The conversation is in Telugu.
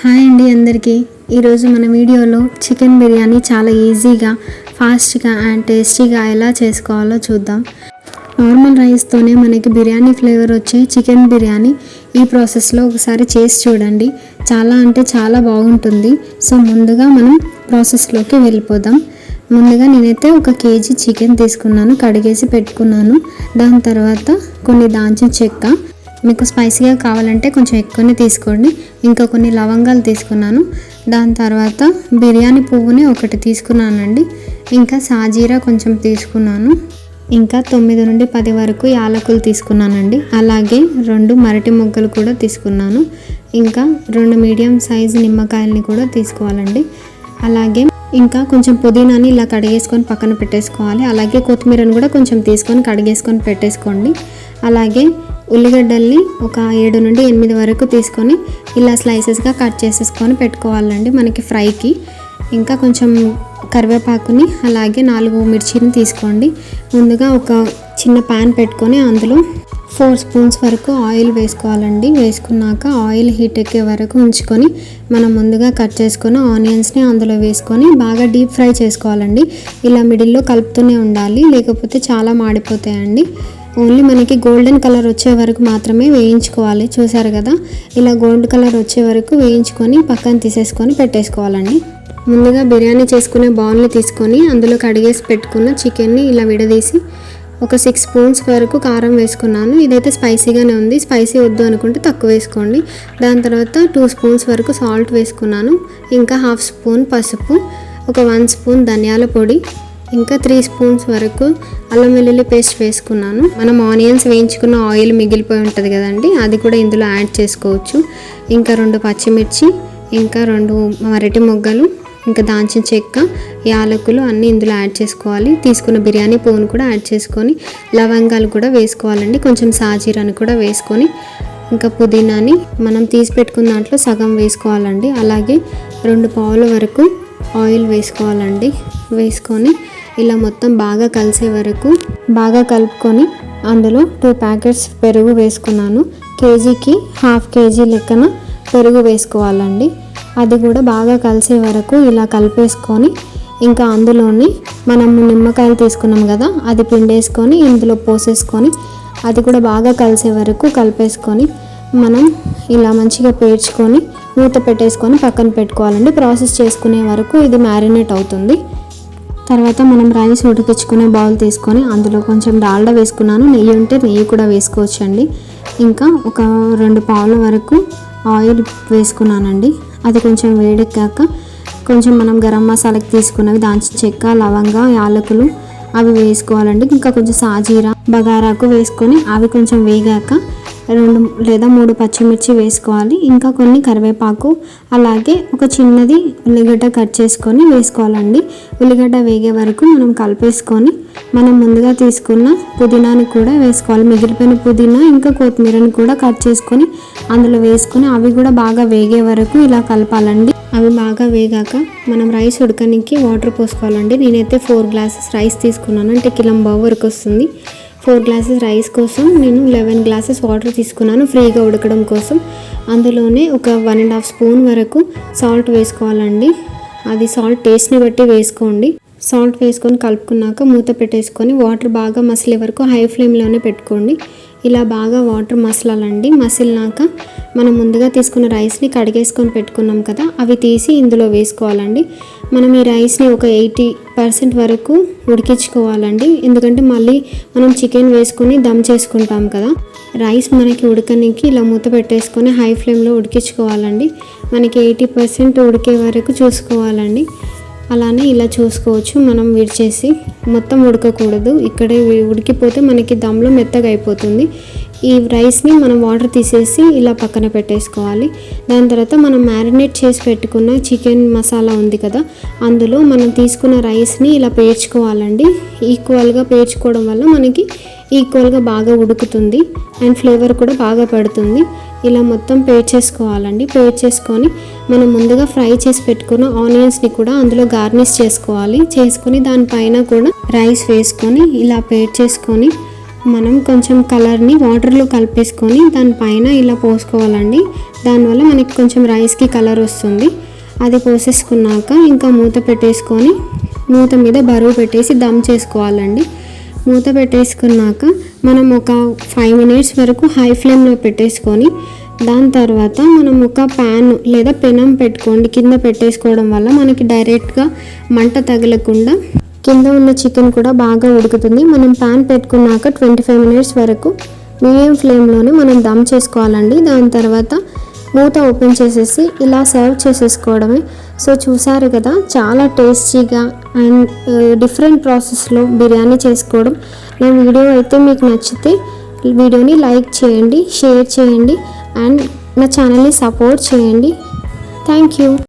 హాయ్ అండి అందరికీ. ఈరోజు మన వీడియోలో చికెన్ బిర్యానీ చాలా ఈజీగా, ఫాస్ట్గా అండ్ టేస్టీగా ఎలా చేసుకోవాలో చూద్దాం. నార్మల్ రైస్తోనే మనకి బిర్యానీ ఫ్లేవర్ వచ్చే చికెన్ బిర్యానీ ఈ ప్రాసెస్లో ఒకసారి చేసి చూడండి. చాలా అంటే చాలా బాగుంటుంది. సో ముందుగా మనం ప్రాసెస్లోకి వెళ్ళిపోదాం. ముందుగా నేనైతే 1 కేజీ చికెన్ తీసుకున్నాను, కడిగేసి పెట్టుకున్నాను. దాని తర్వాత కొన్ని దాల్చిన చెక్క, మీకు స్పైసీగా కావాలంటే కొంచెం ఎక్కువనే తీసుకోండి. ఇంకా కొన్ని లవంగాలు తీసుకున్నాను. దాని తర్వాత బిర్యానీ పువ్వుని 1 తీసుకున్నానండి. ఇంకా సాజీరా కొంచెం తీసుకున్నాను. ఇంకా 9 నుండి 10 వరకు యాలకులు తీసుకున్నానండి. అలాగే 2 మరటి మొగ్గలు కూడా తీసుకున్నాను. ఇంకా 2 మీడియం సైజు నిమ్మకాయలని కూడా తీసుకోవాలండి. అలాగే ఇంకా కొంచెం పుదీనాని ఇలా కడిగేసుకొని పక్కన పెట్టేసుకోవాలి. అలాగే కొత్తిమీరని కూడా కొంచెం తీసుకొని కడిగేసుకొని పెట్టేసుకోండి. అలాగే ఉల్లిగడ్డల్ని ఒక 7 నుండి 8 వరకు తీసుకొని ఇలా స్లైసెస్గా కట్ చేసేసుకొని పెట్టుకోవాలండి మనకి ఫ్రైకి. ఇంకా కొంచెం కరివేపాకుని అలాగే 4 మిర్చిని తీసుకోండి. ముందుగా ఒక చిన్న ప్యాన్ పెట్టుకొని అందులో 4 స్పూన్స్ వరకు ఆయిల్ వేసుకోవాలండి. వేసుకున్నాక ఆయిల్ హీట్ ఎక్కే వరకు ఉంచుకొని మనం ముందుగా కట్ చేసుకున్న ఆనియన్స్ని అందులో వేసుకొని బాగా డీప్ ఫ్రై చేసుకోవాలండి. ఇలా మిడిల్లో కలుపుతూనే ఉండాలి, లేకపోతే చాలా మాడిపోతాయండి. ఓన్లీ మనకి గోల్డెన్ కలర్ వచ్చే వరకు మాత్రమే వేయించుకోవాలి. చూసారు కదా, ఇలా గోల్డ్ కలర్ వచ్చే వరకు వేయించుకొని పక్కన తీసేసుకొని పెట్టేసుకోవాలండి. ముందుగా బిర్యానీ చేసుకునే బౌల్ని తీసుకొని అందులో కడిగేసి పెట్టుకున్న చికెన్ని ఇలా విడదీసి ఒక 6 స్పూన్స్ వరకు కారం వేసుకున్నాను. ఇదైతే స్పైసీగానే ఉంది. స్పైసీ వద్దు అనుకుంటే తక్కువ వేసుకోండి. దాని తర్వాత 2 స్పూన్స్ వరకు సాల్ట్ వేసుకున్నాను. ఇంకా 1/2 స్పూన్ పసుపు, ఒక 1 స్పూన్ ధనియాల పొడి, ఇంకా 3 స్పూన్స్ వరకు అల్లం వెల్లుల్లి పేస్ట్ వేసుకున్నాను. మనం ఆనియన్స్ వేయించుకున్న ఆయిల్ మిగిలిపోయి ఉంటుంది కదండి, అది కూడా ఇందులో యాడ్ చేసుకోవచ్చు. ఇంకా 2 పచ్చిమిర్చి, ఇంకా 2 మరటి మొగ్గలు, ఇంకా దాల్చిన చెక్క, యాలకులు అన్నీ ఇందులో యాడ్ చేసుకోవాలి. తీసుకున్న బిర్యానీ పువ్వును కూడా యాడ్ చేసుకొని లవంగాలు కూడా వేసుకోవాలండి. కొంచెం సాజీరాని కూడా వేసుకొని ఇంకా పుదీనాని మనం తీసి పెట్టుకున్న దాంట్లో సగం వేసుకోవాలండి. అలాగే 2 పావుల వరకు ఆయిల్ వేసుకోవాలండి. వేసుకొని ఇలా మొత్తం బాగా కలిసే వరకు బాగా కలుపుకొని అందులో 2 ప్యాకెట్స్ పెరుగు వేసుకున్నాను. కేజీకి 1/2 కేజీ లెక్కన పెరుగు వేసుకోవాలండి. అది కూడా బాగా కలిసే వరకు ఇలా కలిపేసుకొని ఇంకా అందులోని మనం నిమ్మకాయలు తీసుకున్నాం కదా, అది పిండేసుకొని ఇందులో పోసేసుకొని అది కూడా బాగా కలిసే వరకు కలిపేసుకొని మనం ఇలా మంచిగా పేర్చుకొని మూత పెట్టేసుకొని పక్కన పెట్టుకోవాలండి. ప్రాసెస్ చేసుకునే వరకు ఇది మ్యారినేట్ అవుతుంది. తర్వాత మనం రైస్ ఉడికించుకునే బౌల్ తీసుకొని అందులో కొంచెం డాల్డా వేసుకున్నాను. నెయ్యి ఉంటే నెయ్యి కూడా వేసుకోవచ్చండి. ఇంకా ఒక 2 పావుల వరకు ఆయిల్ వేసుకున్నానండి. అది కొంచెం వేడెక్కాక కొంచెం మనం గరం మసాలాకి తీసుకున్నవి దాల్చిన చెక్క, లవంగా, యాలకులు అవి వేసుకోవాలండి. ఇంకా కొంచెం సాజీరా, బగారాకు వేసుకొని అవి కొంచెం వేగాక 2 లేదా 3 పచ్చిమిర్చి వేసుకోవాలి. ఇంకా కొన్ని కరివేపాకు, అలాగే ఒక చిన్నది ఉల్లిగడ్డ కట్ చేసుకొని వేసుకోవాలండి. ఉల్లిగడ్డ వేగే వరకు మనం కలిపేసుకొని మనం ముందుగా తీసుకున్న పుదీనాని కూడా వేసుకోవాలి. మిగిలిపోయిన పుదీనా ఇంకా కొత్తిమీరని కూడా కట్ చేసుకొని అందులో వేసుకొని అవి కూడా బాగా వేగే వరకు ఇలా కలపాలండి. అవి బాగా వేగాక మనం రైస్ ఉడకడానికి వాటర్ పోసుకోవాలండి. నేనైతే 4 గ్లాసెస్ రైస్ తీసుకున్నాను, అంటే కిలంబావు వరకు వస్తుంది. 4 గ్లాసెస్ రైస్ కోసం నేను 11 గ్లాసెస్ వాటర్ తీసుకున్నాను ఫ్రీగా ఉడకడం కోసం. అందులోనే ఒక 1.5 స్పూన్ వరకు సాల్ట్ వేసుకోవాలండి. అది సాల్ట్ టేస్ట్ని బట్టి వేసుకోండి. సాల్ట్ వేసుకొని కలుపుకున్నాక మూత పెట్టేసుకొని వాటర్ బాగా మసిలే వరకు హై ఫ్లేమ్లోనే పెట్టుకోండి. ఇలా బాగా వాటర్ మసలాలండి. మసిలినాక మనం ముందుగా తీసుకున్న రైస్ని కడిగేసుకొని పెట్టుకున్నాం కదా, అవి తీసి ఇందులో వేసుకోవాలండి. మనం ఈ రైస్ని ఒక 80% వరకు ఉడికించుకోవాలండి. ఎందుకంటే మళ్ళీ మనం చికెన్ వేసుకొని దమ్ చేసుకుంటాం కదా. రైస్ మనకి ఉడకనికి ఇలా మూత పెట్టేసుకొని హై ఫ్లేమ్లో ఉడికించుకోవాలండి. మనకి 80% ఉడికే వరకు చూసుకోవాలండి. అలానే ఇలా చూసుకోవచ్చు. మనం విడిచేసి మొత్తం ఉడకకూడదు, ఇక్కడే ఉడికిపోతే మనకి దమ్లో మెత్తగా అయిపోతుంది. ఈ రైస్ని మనం వాటర్ తీసేసి ఇలా పక్కన పెట్టేసుకోవాలి. దాని తర్వాత మనం మ్యారినేట్ చేసి పెట్టుకున్న చికెన్ మసాలా ఉంది కదా, అందులో మనం తీసుకున్న రైస్ని ఇలా పేర్చుకోవాలండి. ఈక్వల్గా పేర్చుకోవడం వల్ల మనకి ఈక్వల్గా బాగా ఉడుకుతుంది అండ్ ఫ్లేవర్ కూడా బాగా పడుతుంది. ఇలా మొత్తం పేర్చేసుకోవాలండి. పేర్చేసుకొని మనం ముందుగా ఫ్రై చేసి పెట్టుకున్న ఆనియన్స్ని కూడా అందులో గార్నిష్ చేసుకోవాలి. చేసుకొని దానిపైన కూడా రైస్ వేసుకొని ఇలా పేర్చేసుకొని మనం కొంచెం కలర్ని వాటర్లో కలిపేసుకొని దానిపైన ఇలా పోసుకోవాలండి. దానివల్ల మనకి కొంచెం రైస్కి కలర్ వస్తుంది. అది పోసేసుకున్నాక ఇంకా మూత పెట్టేసుకొని మూత మీద బరువు పెట్టేసి దమ్ చేసుకోవాలండి. మూత పెట్టేసుకున్నాక మనం ఒక 5 మినిట్స్ వరకు హై ఫ్లేమ్లో పెట్టేసుకొని దాని తర్వాత మనం ఒక ప్యాన్ లేదా పెనం పెట్టుకోండి. కింద పెట్టేసుకోవడం వల్ల మనకి డైరెక్ట్గా మంట తగలకుండా కింద ఉన్న చికెన్ కూడా బాగా ఉడుకుతుంది. మనం ప్యాన్ పెట్టుకున్నాక 25 మినిట్స్ వరకు మీడియం ఫ్లేమ్లోనే మనం దమ్ చేసుకోవాలండి. దాని తర్వాత మూత ఓపెన్ చేసేసి ఇలా సర్వ్ చేసేసుకోవడమే. సో చూసారు కదా, చాలా టేస్టీగా అండ్ డిఫరెంట్ ప్రాసెస్లో బిర్యానీ చేసుకోవడం. నా వీడియో అయితే మీకు నచ్చితే వీడియోని లైక్ చేయండి, షేర్ చేయండి అండ్ నా ఛానల్ని సపోర్ట్ చేయండి. Thank you.